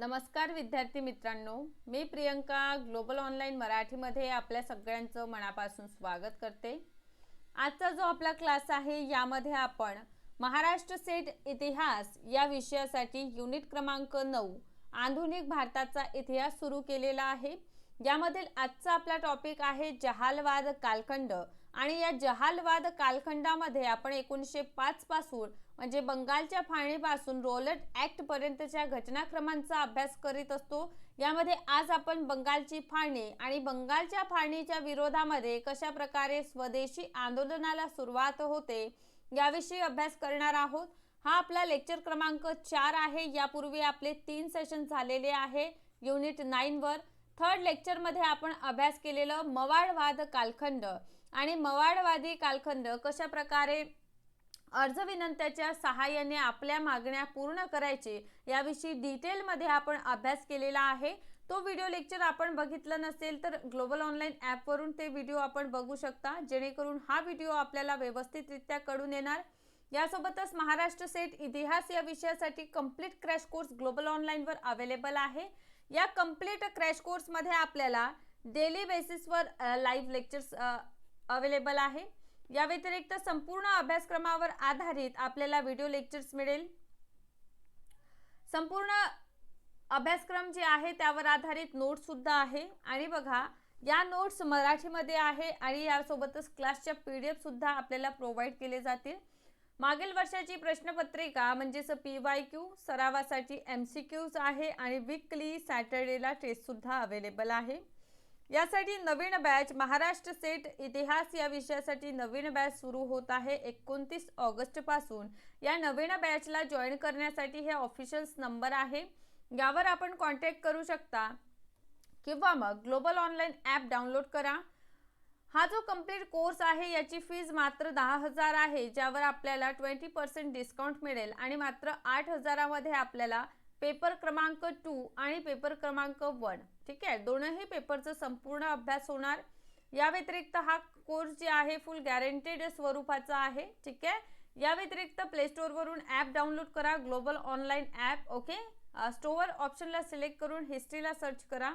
नमस्कार विद्यार्थी मित्रांनो, मी प्रियंका ग्लोबल ऑनलाइन मराठीमध्ये आपल्या सगळ्यांचं मनापासून स्वागत करते। आजचा जो आपला क्लास आहे यामध्ये आपण महाराष्ट्र सेट इतिहास या विषयासाठी युनिट क्रमांक 9 आधुनिक भारताचा इतिहास सुरू केलेला आहे। यामधील आजचा आपला टॉपिक आहे जहालवाद कालखंड आणि या जहालवाद कालखंडामध्ये आपण 1905 पासून म्हणजे बंगालच्या फाळणीपासून रोलट ऍक्ट पर्यंतच्या घटनाक्रमांचा अभ्यास करीत असतो। यामध्ये आज आपण बंगालची फाळणी आणि बंगालच्या फाळणीच्या विरोधामध्ये कशा प्रकारे स्वदेशी आंदोलनाला सुरुवात होते याविषयी अभ्यास करणार आहोत। हा आपला लेक्चर क्रमांक 4 आहे। यापूर्वी आपले 3 सेशन झालेले आहे युनिट 9 वर। थर्ड लेक्चर मध्ये आपण अभ्यास केलेलं मवाळवाद कालखंड आणि मवाळवादी कालखंड कशा प्रकारे अर्ज विनंत्याच्या सहाय्याने आपल्या मागण्या पूर्ण करायचे याविषयी डिटेल मध्ये आपण अभ्यास केलेला आहे। तो व्हिडिओ लेक्चर आपण बघितलं नसेल तर ग्लोबल ऑनलाइन ॲप वरून ते व्हिडिओ आपण बघू शकता, जेणेकरून हा व्हिडिओ आपल्याला व्यवस्थितरित्या कळून येणार। यासोबतच महाराष्ट्र सेट इतिहास या विषयासाठी complete crash course global online वर अवेलेबल आहे। या कंप्लीट क्रॅश कोर्स मध्ये आपल्याला डेली बेसिस वर लाईव्ह लेक्चर्स अवेलेबल आहे। या व्यतिरिक्त संपूर्ण अभ्यासक्रमावर आधारित आपल्याला व्हिडिओ लेक्चर्स मिळेल। संपूर्ण अभ्यासक्रम जे आहे त्यावर आधारित नोट्स सुद्धा आहे आणि बघा या नोट्स मराठीमध्ये आहे आणि यासोबतच क्लासच्या पीडीएफ सुद्धा आपल्याला प्रोव्हाइड केले जातील। मागील वर्षाची प्रश्नपत्रिका म्हणजे PYQ सरावासाठी MCQs आहे आणि वीकली सॅटर्डेला टेस्ट सुद्धा अवेलेबल आहे। यासाठी नवीन बॅच महाराष्ट्र सेट इतिहास या विषयासाठी नवीन बॅच सुरू होत आहे 29 ऑगस्ट पासून। या नवीन बॅचला जॉईन करण्यासाठी हे ऑफिशियल नंबर आहे, यावर आपण कॉन्टॅक्ट करू शकता किंवा मग ग्लोबल ऑनलाइन ॲप डाउनलोड करा। हा जो कंप्लीट कोर्स आहे याची फीज मात्र 10,000 आहे, ज्यावर आपल्याला 20% डिस्काउंट मिळेल आणि मात्र 8,000 मध्ये आपल्याला पेपर क्रमांक 2 आणि पेपर क्रमांक 1 ठीक आहे, दोनही पेपरचा संपूर्ण अभ्यास होणार। या व्यतिरिक्त हा कोर्स जे आहे फुल गॅरंटेड स्वरूपाचा आहे ठीक आहे। या व्यतिरिक्त प्ले स्टोर वरून ॲप डाउनलोड करा global online app. Okay, store ऑप्शनला सिलेक्ट करून हिस्ट्रीला सर्च करा।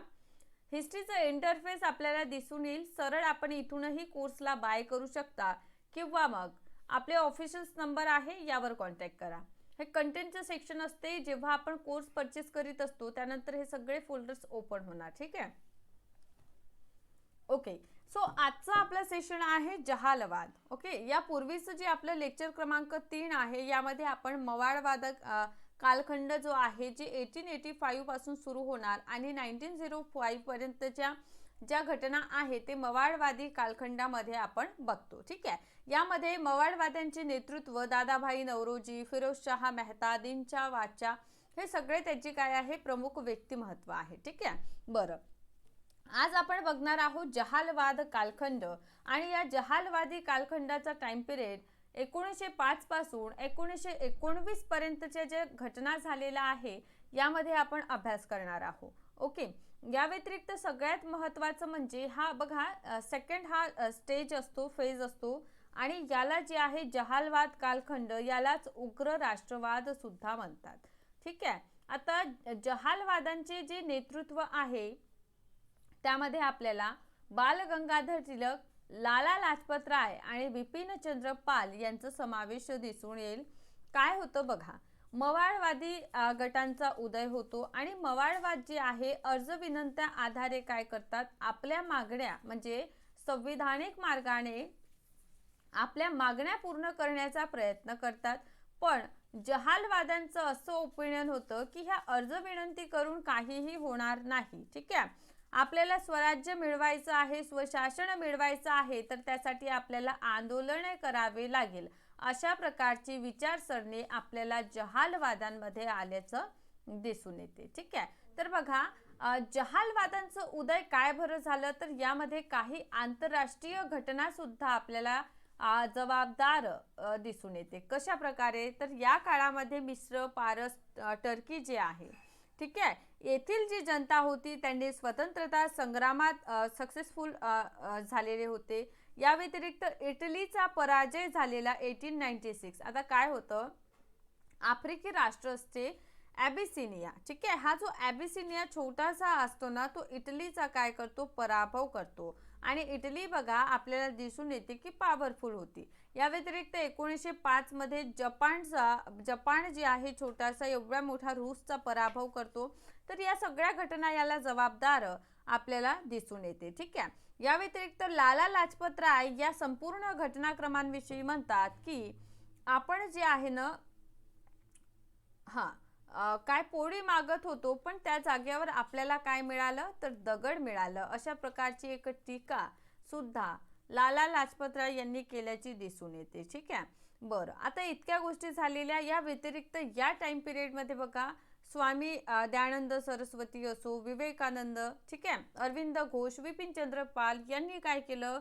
हिस्ट्रीचा इंटरफेस आपल्याला दिसून येईल। सरळ आपण इथूनही कोर्सला बाय करू शकता किंवा मग आपले ऑफिशियल नंबर आहे यावर कॉन्टॅक्ट करा। हे कंटेंटचं सेक्शन असते, जेव्हा आपण कोर्स परचेस करीत असतो त्यानंतर हे सगळे फोल्डर्स ओपन होणार ठीक आहे। ओके, सो आजचा आपला सेशन आहे जहालवाद। ओके, या पूर्वीचं जे आपलं लेक्चर क्रमांक 3 आहे यामध्ये आपण मवाळवाद कालखंड जो आहे जे 1885 पासून सुरू होणार आणि 1905 पर्यंतच्या ज्या घटना आहे ते मवाळवादी कालखंडामध्ये आपण बघतो ठीक आहे। यामध्ये मवाळवाद्यांचे नेतृत्व दादाभाई नौरोजी, फिरोजशाह मेहता, दीनच्या वाचा हे सगळे त्याची काय आहे प्रमुख व्यक्तिमत्व आहे ठीक आहे। बरं, आज आपण बघणार आहोत जहालवाद कालखंड आणि या जहालवादी कालखंडाचा टाइम पिरियड 1905 पासून 1919 पर्यंतच्या ज्या घटना झालेल्या आहे यामध्ये आपण अभ्यास करणार आहोत। ओके, या व्यतिरिक्त सगळ्यात महत्त्वाचं म्हणजे हा बघा सेकंड हा स्टेज असतो, फेज असतो आणि याला जे आहे जहालवाद कालखंड यालाच उग्र राष्ट्रवाद सुद्धा म्हणतात ठीक आहे। आता जहालवादांचे जे नेतृत्व आहे त्यामध्ये आपल्याला बाल गंगाधर टिळक, लाला लाजपत राय आणि बिपिन चंद्र पाल यांचा समावेश दिसून येईल। काय होतं बघा, मवाळवादी गटांचा उदय होतो आणि मवाळवाद जे आहे अर्ज विनंत्या आधारे काय करतात, आपल्या मागण्या म्हणजे संविधानिक मार्गाने आपल्या मागण्या पूर्ण करण्याचा प्रयत्न करतात। पण जहालवाद्यांचं असं ओपिनियन होतं की ह्या अर्ज विनंती करून काहीही होणार नाही ठीक आहे। आपल्याला स्वराज्य मिळवायचं आहे, स्वशासन मिळवायचं आहे तर त्यासाठी आपल्याला आंदोलन करावे लागेल, अशा प्रकारची विचारसरणी आपल्याला जहालवादांमध्ये आल्याचं दिसून येते ठीक आहे। तर बघा जहालवादांचं उदय काय बरं झालं तर यामध्ये काही आंतरराष्ट्रीय घटना सुद्धा आपल्याला जबाबदार दिसून येते। कशा प्रकारे तर या काळामध्ये मिस्र, पारस, टर्की जे आहे ठीक आहे, येथील जी जनता होती त्यांनी स्वतंत्रता संग्रामात सक्सेसफुल झालेले होते। या व्यतिरिक्त इटलीचा पराजय झालेला 1896। आता काय होतं, आफ्रिकी राष्ट्र असते ॲबिसिनिया, ठीक आहे. हा जो ॲबिसिनिया छोटासा असतो ना, तो इटलीचा काय करतो, पराभव करतो. आणि इटली बघा आपल्याला दिसून येते की पॉवरफुल होती. या व्यतिरिक्त 1905 मध्ये जपान जे आहे छोटासा एवढा मोठा रूसचा पराभव करतो. तर या सगळ्या घटना याला जबाबदार आपल्याला दिसून येते, ठीक आहे. या व्यतिरिक्त लाला लाजपत राय या संपूर्ण घटनाक्रमांविषयी म्हणतात की आपण जे आहे ना, काय पोळी मागत होतो पण त्या जागेवर आपल्याला काय मिळालं, तर दगड मिळालं. अशा प्रकारची एक टीका सुद्धा लाला लाजपत राय यांनी केल्याची दिसून येते, ठीक आहे. बरं, आता इतक्या गोष्टी झालेल्या. या व्यतिरिक्त या टाइम पिरियड मध्ये बघा स्वामी दयानंद सरस्वती असो, विवेकानंद, ठीक आहे, अरविंद घोष, विपिन चंद्र पाल यांनी काय केलं,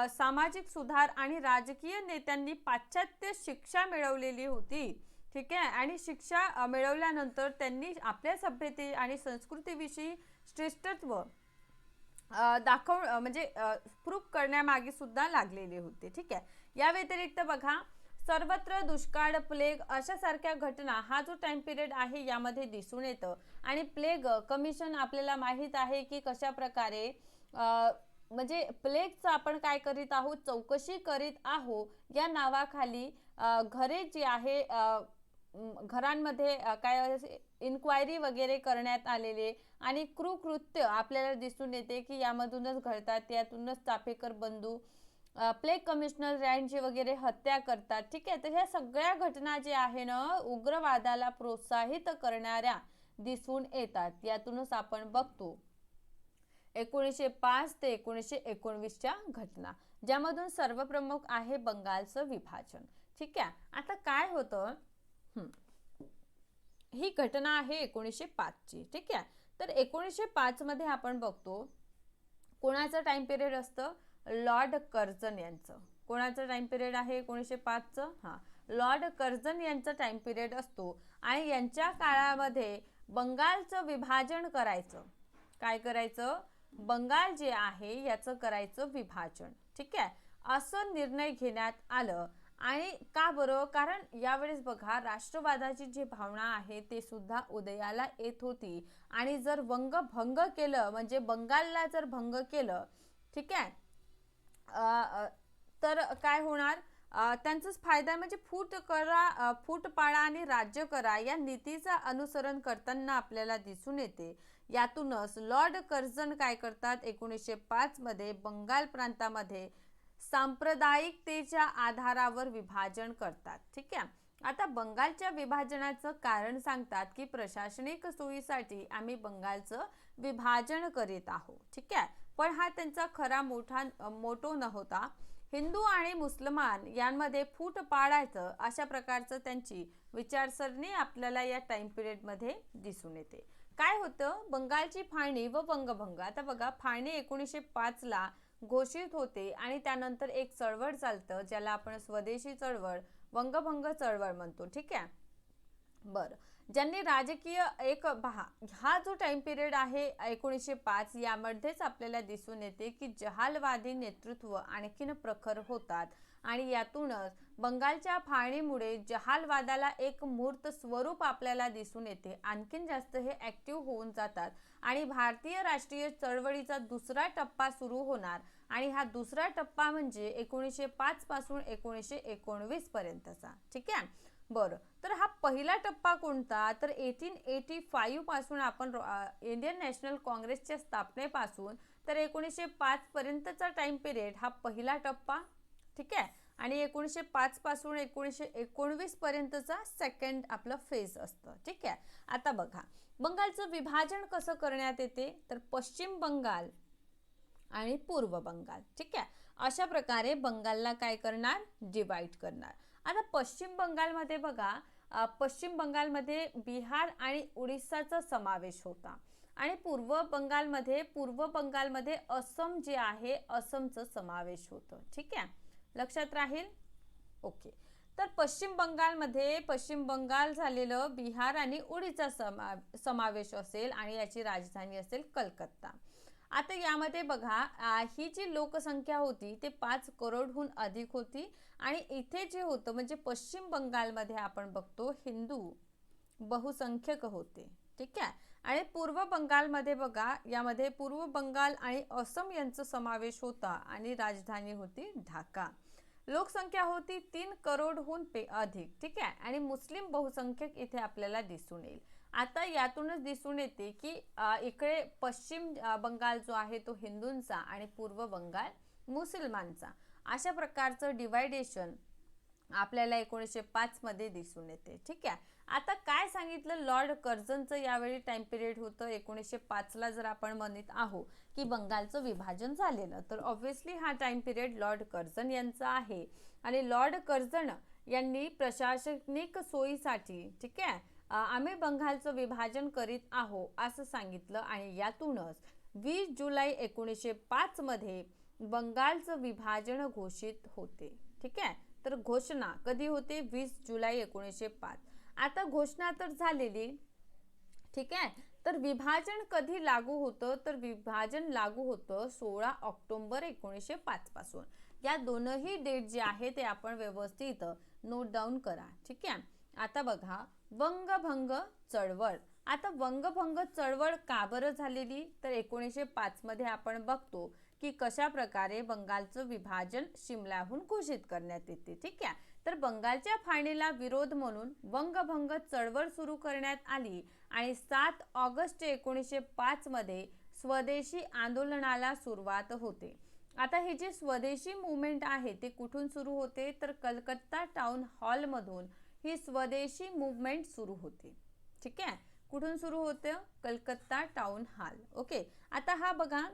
सामाजिक सुधार आणि राजकीय नेत्यांनी पाश्चात्य शिक्षा मिळवलेली होती, ठीक आहे. आणि शिक्षा मिळवल्यानंतर त्यांनी आपल्या सभ्यते आणि संस्कृतीविषयी श्रेष्ठत्व म्हणजे प्रूफ करण्यामागे सुद्धा लागलेले होते, ठीक आहे. या व्यतिरिक्त बघा सर्वत्र दुष्काळ, प्लेग अशा सारख्या घटना हा जो टाइम पिरियड आहे यामध्ये दिसून येतं. आणि प्लेग कमिशन आपल्याला माहित आहे की कशा प्रकारे म्हणजे प्लेगचं आपण काय करीत आहोत, चौकशी करीत आहोत या नावाखाली घरे जी आहे घरांमध्ये काय इन्क्वायरी वगैरे करण्यात आलेले आणि क्रूकृत्य आपल्याला दिसून येते की यामधूनच घडतात. यातूनच चाफेकर बंधू प्लेग कमिशनर रँडची वगैरे हत्या करतात, ठीक आहे. तर ह्या सगळ्या घटना जे आहे ना उग्रवादाला प्रोत्साहित करणाऱ्या दिसून येतात. यातूनच आपण बघतो 1905 ते 1919च्या घटना, ज्यामधून सर्वप्रमुख आहे बंगालचं विभाजन, ठीक आहे. आता काय होतं, ही घटना आहे 1905 ची, ठीक आहे. तर 1905 मध्ये आपण बघतो कोणाचं टाइम पिरियड असतं, लॉर्ड कर्झन यांचं. कोणाचं टाइम पिरियड आहे 1905 चं, लॉर्ड कर्झन यांचा टाइम पिरियड असतो. आणि यांच्या काळामध्ये बंगालचं विभाजन करायचं, काय करायचं, बंगाल जे आहे याचं करायचं विभाजन, ठीक आहे, असं निर्णय घेण्यात आलं. आणि का बरं, कारण यावेळेस बघा राष्ट्रवादाची जी भावना आहे ते सुद्धा उदयाला येत होती. आणि जर भंग केलं म्हणजे बंगालला जर भंग केलं, ठीक आहे, तर काय होणार, त्यांचाच फायदा. म्हणजे फूट पाडा आणि राज्य करा या नीतीचा अनुसरण करताना आपल्याला दिसून येते. यातूनच लॉर्ड कर्झन काय करतात, 1905 मध्ये बंगाल प्रांतामध्ये सांप्रदायिकतेच्या आधारावर विभाजन करतात, ठीक आहे. आता बंगालच्या विभाजनाचं कारण सांगतात की प्रशासनिक सोयीसाठी आम्ही बंगालचं विभाजन करीत आहोत, ठीक आहे. पण हा त्यांचा खरा मोटो नव्हता. हिंदू आणि मुसलमान यांमध्ये फूट पाडायचं अशा प्रकारचं त्यांची विचारसरणी आपल्याला या टाइम पिरियड मध्ये दिसून येते. काय होतं, बंगालची फाळणी व वंगभंग. आता बघा फाळणी 1905 ला घोषित होते आणि त्यानंतर एक चळवळ चालतं ज्याला आपण स्वदेशी चळवळ, वंगभंग चळवळ म्हणतो, ठीक आहे. बरं, ज्यांनी राजकीय हा जो टाइम पिरियड आहे 1905 यामध्येच आपल्याला दिसून येते की जहालवादी नेतृत्व आणखीन प्रखर होतात. आणि यातूनच बंगालच्या फाळणीमुळे जहालवादाला एक मूर्त स्वरूप आपल्याला दिसून येते. आणखीन जास्त हे ऍक्टिव्ह होऊन जातात आणि भारतीय राष्ट्रीय चळवळीचा दुसरा टप्पा सुरू होणार. आणि हा दुसरा टप्पा म्हणजे 1905 पासून 1919 पर्यंतचा, ठीक आहे. बरं, तर हा पहिला टप्पा कोणता, तर 1885 पासून आपण इंडियन नॅशनल काँग्रेसच्या स्थापनेपासून तर 1905 पर्यंतचा टाइम पिरियड हा पहिला टप्पा, ठीक आहे. आणि 1905 पासून 1919 पर्यंतचा सेकंड आपलं फेज असतं, ठीक आहे. आता बघा बंगालचं विभाजन कसं करण्यात येते, तर पश्चिम बंगाल आणि पूर्व बंगाल, ठीक आहे, अशा प्रकारे बंगालला काय करणार, डिवाइड करणार. आता पश्चिम बंगालमध्ये बघा पश्चिम बंगालमध्ये बिहार आणि उडीसाचा समावेश होता. आणि पूर्व बंगालमध्ये असम जे आहे असमचा समावेश होतं, ठीक आहे, लक्षात राहील. ओके, तर पश्चिम बंगाल झालेलं बिहार आणि उडीचा समावेश असेल आणि याची राजधानी असेल कलकत्ता. आता यामध्ये बघा ही जी लोकसंख्या होती ते 5 करोडहून अधिक होती. आणि इथे जे होतं म्हणजे पश्चिम बंगालमध्ये आपण बघतो हिंदू बहुसंख्यक होते. ठीक आहे. आणि पूर्व बंगालमध्ये बघा, यामध्ये पूर्व बंगाल आणि असम यांचा समावेश होता आणि राजधानी होती ढाका. लोकसंख्या होती 3 करोडहून अधिक. ठीक आहे. आणि मुस्लिम बहुसंख्यक इथे आपल्याला दिसून येईल. आता यातूनच दिसून येते की इकडे पश्चिम बंगाल जो आहे तो हिंदूंचा आणि पूर्व बंगाल मुसलमानचा, अशा प्रकारचं डिवायडेशन आपल्याला 1905 मध्ये दिसून येते. ठीक आहे. आता काय सांगितलं, लॉर्ड कर्झनचं यावेळी टाइम पिरियड होतं 1905 ला. जर आपण म्हणत आहो की बंगालचं विभाजन झालेलं, तर ऑब्व्हियसली हा टाइम पिरियड लॉर्ड कर्झन यांचा आहे. आणि लॉर्ड कर्झन यांनी प्रशासनिक सोयीसाठी, ठीक आहे, आम्ही बंगालचं विभाजन करीत आहो असं सांगितलं. आणि यातूनच 20 जुलै 1905 मध्ये बंगालचं विभाजन घोषित होते. ठीक आहे. तर घोषणा कधी होते, 20 जुलै 1905. आता घोषणा तर झालेली. ठीक आहे. तर विभाजन कधी लागू होतं, तर विभाजन लागू होतं 16 ऑक्टोबर 1905 पासून. या दोनही डेट जे आहे ते आपण व्यवस्थित नोट डाऊन करा. ठीक आहे. आता बघा, वंगभंग चळवळ. आता वंगभंग चळवळ का बरं झालेली, तर 1905 मध्ये आपण बघतो की कशा प्रकारे बंगालचं विभाजन शिमल्याहून घोषित करण्यात येते. ठीक आहे. तर बंगालच्या फाळणीला विरोध म्हणून वंगभंग चळवळ सुरू करण्यात आली आणि 7 ऑगस्ट 1905 मध्ये स्वदेशी आंदोलनाला सुरुवात होते. आता हे जे स्वदेशी मुवमेंट आहे ते कुठून सुरू होते, तर कलकत्ता टाउन हॉल मधून ही स्वदेशी मुवमेंट सुरू होते. ठीक आहे. कुठून सुरू होते, कलकत्ता टाउन हॉल. ओके. आता हा बघा,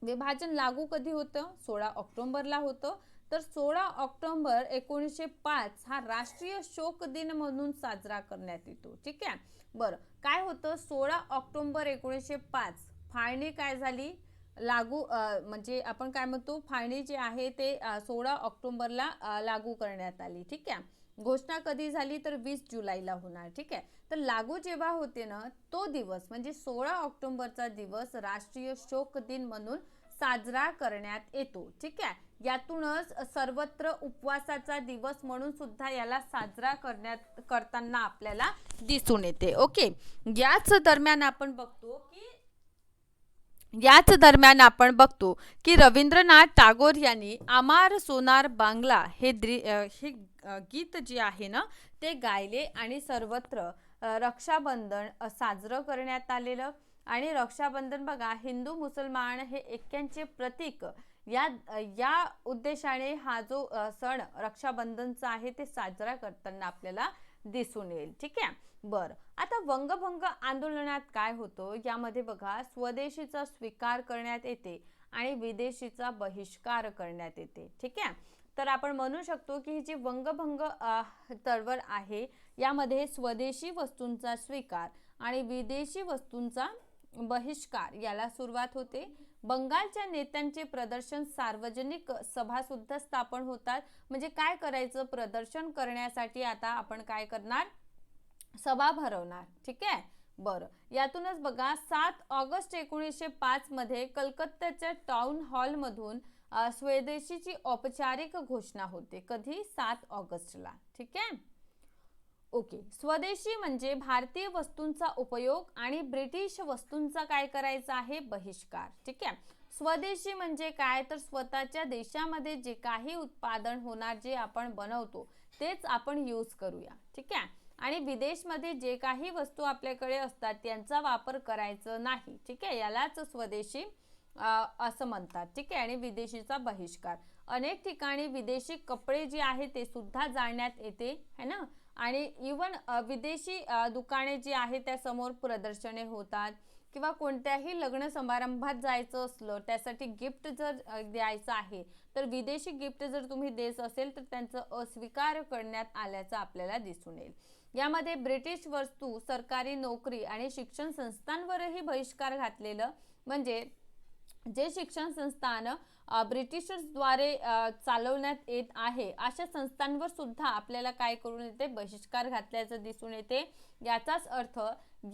विभाजन लागू कधी होतं, 16 ऑक्टोबरला होतं. तर 16 ऑक्टोबर 1905 हा राष्ट्रीय शोक दिन म्हणून साजरा करण्यात येतो. ठीक आहे. बरं, काय होतं, 16 ऑक्टोबर 1905 फाळणी काय झाली, लागू म्हणजे आपण काय म्हणतो, फाळणी जी आहे ते 16 ऑक्टोबरला लागू करण्यात आली. ठीक आहे. घोषणा कधी झाली, तर 20 जुलैला होणार. ठीक आहे. तर लागू जेव्हा होते ना, तो दिवस म्हणजे 16 ऑक्टोबरचा दिवस राष्ट्रीय शोक दिन म्हणून साजरा करण्यात येतो. ठीक आहे. यातूनच सर्वत्र उपवासाचा दिवस म्हणून सुद्धा याला साजरा करताना आपल्याला दिसून येते. ओके. याच दरम्यान आपण बघतो की रवींद्रनाथ टागोर यांनी आमार सोनार बांगला हे गीत जे आहे ना ते गायले आणि सर्वत्र रक्षाबंधन साजरं करण्यात आलेलं. आणि रक्षाबंधन बघा, हिंदू मुसलमान हे ऐक्याचे प्रतीक या उद्देशाने हा जो सण रक्षाबंधनचा आहे ते साजरा करताना आपल्याला दिसून येईल. ठीक आहे. बरं, आता वंगभंग आंदोलनात काय होतं, यामध्ये बघा, स्वदेशीचा स्वीकार करण्यात येते आणि विदेशीचा बहिष्कार करण्यात येते. ठीक आहे. तर आपण म्हणू शकतो की ही जी वंगभंग चळवळ आहे यामध्ये स्वदेशी वस्तूंचा स्वीकार आणि विदेशी वस्तूंचा बहिष्कार याला सुरुवात होते. बंगालच्या नेत्यांचे प्रदर्शन, सार्वजनिक सभा सुद्धा स्थापन होतात. म्हणजे काय करायचं, प्रदर्शन करण्यासाठी आता आपण काय करणार, सभा भरवणार. ठीक आहे. बरं, यातूनच बघा 7 ऑगस्ट 1905 मध्ये कलकत्त्याच्या टाउन हॉल मधून स्वदेशीची औपचारिक घोषणा होते. कधी, 7 ऑगस्टला. ठीक आहे. ओके. स्वदेशी म्हणजे भारतीय वस्तूंचा उपयोग आणि ब्रिटिश वस्तूंचा काय करायचा आहे, बहिष्कार. ठीक आहे. स्वदेशी म्हणजे काय, तर स्वतःच्या देशामध्ये जे काही उत्पादन होणार, जे आपण बनवतो तेच आपण यूज करूया. ठीक आहे. आणि विदेशमध्ये जे काही वस्तू आपल्याकडे असतात त्यांचा वापर करायचा नाही. ठीक आहे. यालाच स्वदेशी असं म्हणतात. ठीक आहे. आणि विदेशीचा बहिष्कार, अनेक ठिकाणी विदेशी कपडे जे आहे ते सुद्धा जाळण्यात येते, है ना. आणि इवन विदेशी दुकाने जी आहे त्या समोर प्रदर्शने होतात. किंवा कोणत्याही लग्न समारंभात जायचं असलं, त्यासाठी गिफ्ट जर द्यायचं आहे तर विदेशी गिफ्ट जर तुम्ही देत असेल तर त्यांचं अस्वीकार करण्यात आल्याचं आपल्याला दिसून येईल. यामध्ये ब्रिटिश वस्तू, सरकारी नोकरी आणि शिक्षण संस्थांवरही बहिष्कार घातलेलं. म्हणजे जे शिक्षण संस्थान ब्रिटिशर्सद्वारे चालवण्यात येत आहे अशा संस्थांवर सुद्धा आपल्याला काय करून येते, बहिष्कार घातल्याचं दिसून येते. याचाच अर्थ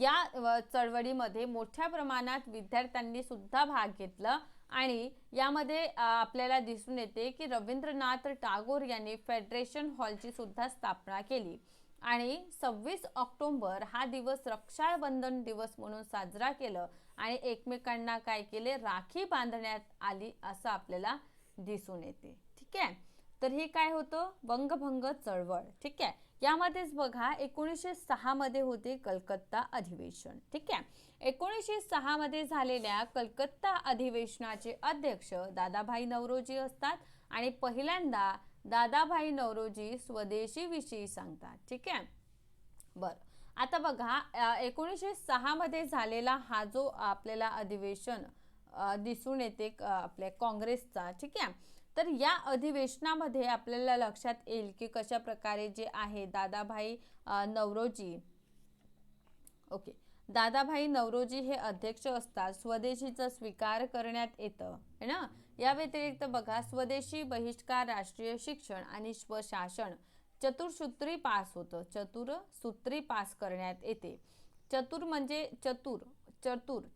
या चळवळीमध्ये मोठ्या प्रमाणात विद्यार्थ्यांनी सुद्धा भाग घेतला. आणि यामध्ये आपल्याला दिसून येते की रवींद्रनाथ टागोर यांनी फेडरेशन हॉलची सुद्धा स्थापना केली. आणि 26 ऑक्टोबर हा दिवस रक्षाबंधन दिवस म्हणून साजरा केलं आणि एकमेकांना काय केले, राखी बांधण्यात आली असं आपल्याला दिसून येते. ठीक आहे, तर हे काय होतं, बंगभंग चळवळ. ठीक आहे, यामध्येच बघा 1906 मध्ये होते कलकत्ता अधिवेशन. ठीक आहे, 1906 मध्ये झालेल्या कलकत्ता अधिवेशनाचे अध्यक्ष दादाभाई नौरोजी असतात आणि पहिल्यांदा दादाभाई नौरोजी स्वदेशी विषयी सांगतात. ठीक आहे, बरं. आता बघा 1906 मध्ये झालेला हा जो आपल्याला अधिवेशन दिसून येते आपल्या काँग्रेसचा. ठीक आहे, तर या अधिवेशनामध्ये आपल्याला लक्षात येईल की कशा प्रकारे जे आहे दादाभाई नौरोजी, ओके, दादाभाई नौरोजी हे अध्यक्ष असतात. स्वदेशीचा स्वीकार करण्यात येतं है ना. या व्यतिरिक्त बघा स्वदेशी बहिष्कार, राष्ट्रीय शिक्षण आणि स्वशासन चतुर्सूत्री पास होतं. चतुर्सूत्री पास करण्यात येते. चतुर म्हणजे चतुर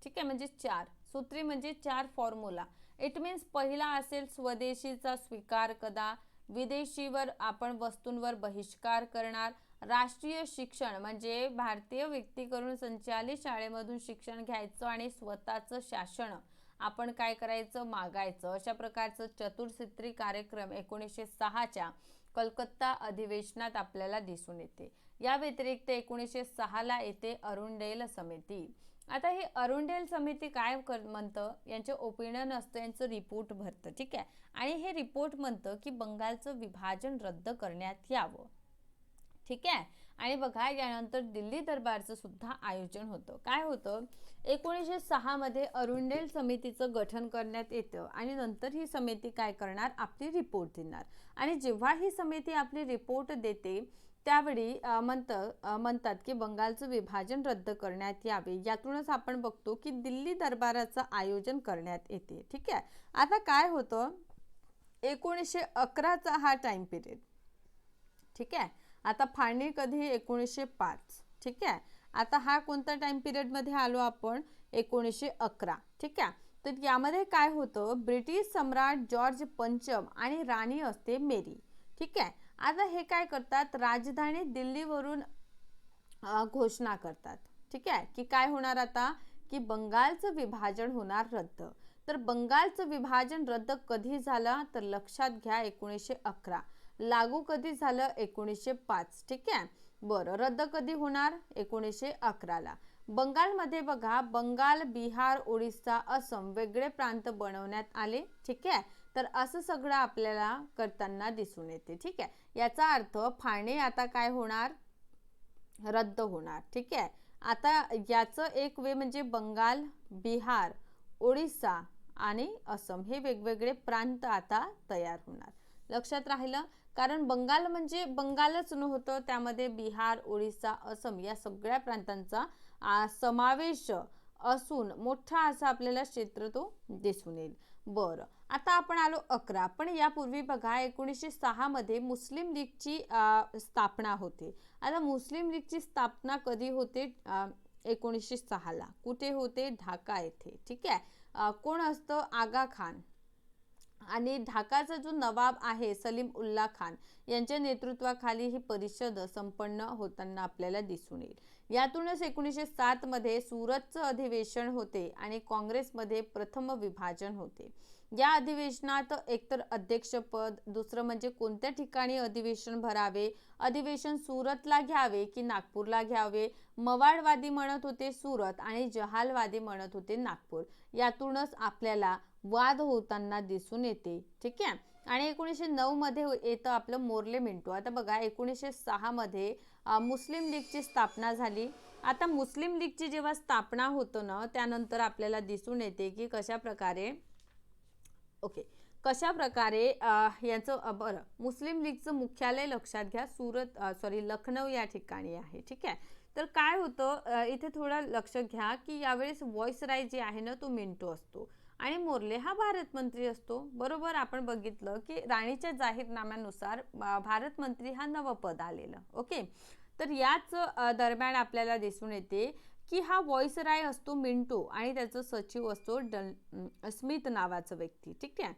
ठीक आहे, म्हणजे चार, सूत्री म्हणजे चार फॉर्म्युला. इट मीन्स पहिला असेल स्वदेशीचा स्वीकार कदा, विदेशीवर आपण वस्तूंवर बहिष्कार करणार, राष्ट्रीय शिक्षण म्हणजे भारतीय व्यक्तीकडून संचालित शाळेमधून शिक्षण घ्यायचं आणि स्वतःचं शासन आपण काय करायचं, मागायचं. अशा प्रकारचं चतुर्सूत्री कार्यक्रम 1906च्या कलकत्ता अधिवेशनात आपल्याला दिसून येते. या व्यतिरिक्त 1906 ला येते अरुंडेल समिती. आता ही अरुंडेल समिती काय म्हणतं, यांचे ओपिनियन असतं, यांचं रिपोर्ट भरतं. ठीक आहे, आणि हे रिपोर्ट म्हणतं की बंगालचं विभाजन रद्द करण्यात यावं. ठीक आहे, आणि बघा यानंतर दिल्ली दरबारचं सुद्धा आयोजन होतं. काय होतं, 1906 मध्ये अरुंडेल समितीचं गठन करण्यात येतं आणि नंतर ही समिती काय करणार, आपली रिपोर्ट देणार. आणि जेव्हा ही समिती आपली रिपोर्ट देते त्यावेळी म्हणतात की बंगालचं विभाजन रद्द करण्यात यावे. यातूनच आपण बघतो की दिल्ली दरबाराचं आयोजन करण्यात येते. ठीक आहे, आता काय होतं, 1911चा हा टाइम पिरियड. ठीक आहे, आता फाळणी कधी, 1905. ठीक आहे, आता हा कोणत्या टाइम पिरियड मध्ये आलो आपण, 1911. ठीक आहे, तर यामध्ये काय होतं, ब्रिटिश सम्राट जॉर्ज पंचम आणि राणी असते मेरी. ठीक आहे, आता हे काय करतात, राजधानी दिल्लीवरून घोषणा करतात. ठीक आहे, की काय होणार आता, की बंगालचं विभाजन होणार रद्द. तर बंगालचं विभाजन रद्द कधी झालं, तर लक्षात घ्या 1911. लागू कधी झालं, 1905. ठीक आहे, बरं, रद्द कधी होणार, 1911 ला. बंगालमध्ये बघा बंगाल, बिहार, ओडिसा, असम वेगळे प्रांत बनवण्यात आले. ठीक आहे, तर असं सगळं आपल्याला करताना दिसून येते. ठीक आहे, याचा अर्थ फाळणी आता काय होणार, रद्द होणार. ठीक आहे, आता याचं एक वे म्हणजे बंगाल, बिहार, ओडिसा आणि असम हे वेगवेगळे प्रांत आता तयार होणार. लक्षात राहिलं, कारण बंगाल म्हणजे बंगालच नव्हतं, त्यामध्ये बिहार, ओडिसा, असम या सगळ्या प्रांतांचा समावेश असून मोठा असा आपल्याला क्षेत्र तो दिसून येईल. बरं, आता आपण आलो 11. पण यापूर्वी बघा 1906 मध्ये मुस्लिम लीगची स्थापना होते. आता मुस्लिम लीगची स्थापना कधी होते, 1906 ला. कुठे होते, ढाका येथे. ठीक आहे, कोण असतं, आगा खान आणि ढाकाचा जो नवाब आहे सलीम उल्ला खान यांच्या नेतृत्वाखाली ही परिषद संपन्न होताना आपल्याला दिसून येईल. यातूनच 1907 मध्ये सुरतचं अधिवेशन होते आणि काँग्रेसमध्ये प्रथम विभाजन होते. या अधिवेशनात एकतर अध्यक्षपद, दुसरं म्हणजे कोणत्या ठिकाणी अधिवेशन भरावे, अधिवेशन सुरतला घ्यावे की नागपूरला घ्यावे. मवाळवादी म्हणत होते सुरत आणि जहालवादी म्हणत होते नागपूर. यातूनच आपल्याला वाद होताना दिसून येते. ठीक आहे, आणि 1909 मध्ये येतं आपलं मोर्ले मिंटो. आता बघा 1906 मध्ये मुस्लिम लीगची स्थापना झाली. आता मुस्लिम लीगची जेव्हा स्थापना होतं ना, त्यानंतर आपल्याला दिसून येते की कशा प्रकारे याचं बरं, मुस्लिम लीगचं मुख्यालय लक्षात घ्या लखनौ या ठिकाणी आहे. ठीक आहे, तर काय होतं इथे थोडं लक्ष घ्या की यावेळेस व्हॉइसराय जे आहे ना तो मिंटो असतो आणि मोर्ले हा भारत मंत्री असतो. बरोबर, आपण बघितलं की राणीच्या जाहीरनाम्यानुसार भारत मंत्री हा नवपद आलेलं. ओके, तर याच दरम्यान आपल्याला दिसून येते की हा व्हॉइसराय असतो मिंटो आणि त्याचा सचिव असतो स्मिथ नावाचा व्यक्ती. ठीक आहे,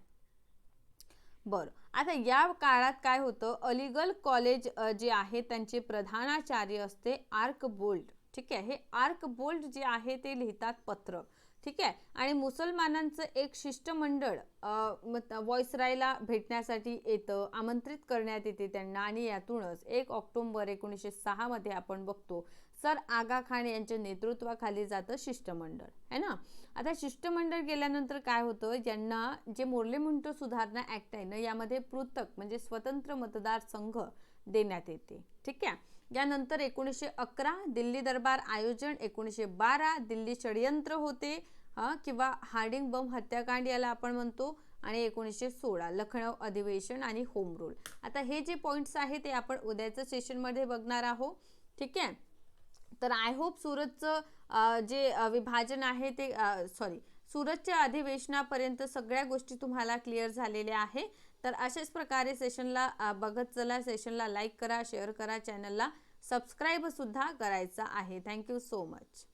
बरं, आता या काळात काय होतं, अलीगल कॉलेज जे आहे त्यांचे प्रधानाचार्य असते आर्क बोल्ट. ठीक आहे, हे आर्क बोल्ट जे आहे ते लिहितात पत्र. ठीक आहे, आणि मुसलमानांचं एक शिष्टमंडळ व्हॉइसरायला भेटण्यासाठी येतं, आमंत्रित करण्यात येते त्यांना, आणि यातूनच 1 ऑक्टोबर 1906 मध्ये आपण बघतो सर आगा खान यांच्या नेतृत्वाखाली जातं शिष्टमंडळ, है ना. आता शिष्टमंडळ गेल्यानंतर काय होतं, यांना जे मोर्ले मिंटो सुधारणा ऍक्ट आहे ना, यामध्ये पृथक म्हणजे स्वतंत्र मतदारसंघ देण्यात येते. ठीक आहे, यानंतर 1911 दिल्ली दरबार आयोजन, 1912 दिल्ली षडयंत्र होते किंवा हार्डिंग बम हत्याकांड याला आपण म्हणतो, आणि 1916 लखनौ अधिवेशन आणि होम रूल. आता हे जे पॉइंट्स आहेत ते आपण उद्याच्या सेशनमध्ये बघणार आहोत. ठीक आहे, तर आय होप सुरतचं जे विभाजन आहे ते सुरतच्या अधिवेशनापर्यंत सगळ्या गोष्टी तुम्हाला क्लिअर झालेल्या आहे. तर अशाच प्रकारे सेशनला बघत चला, सेशनला लाईक करा, शेअर करा, चॅनलला सबस्क्राईब सुद्धा करायचा आहे. Thank you so much.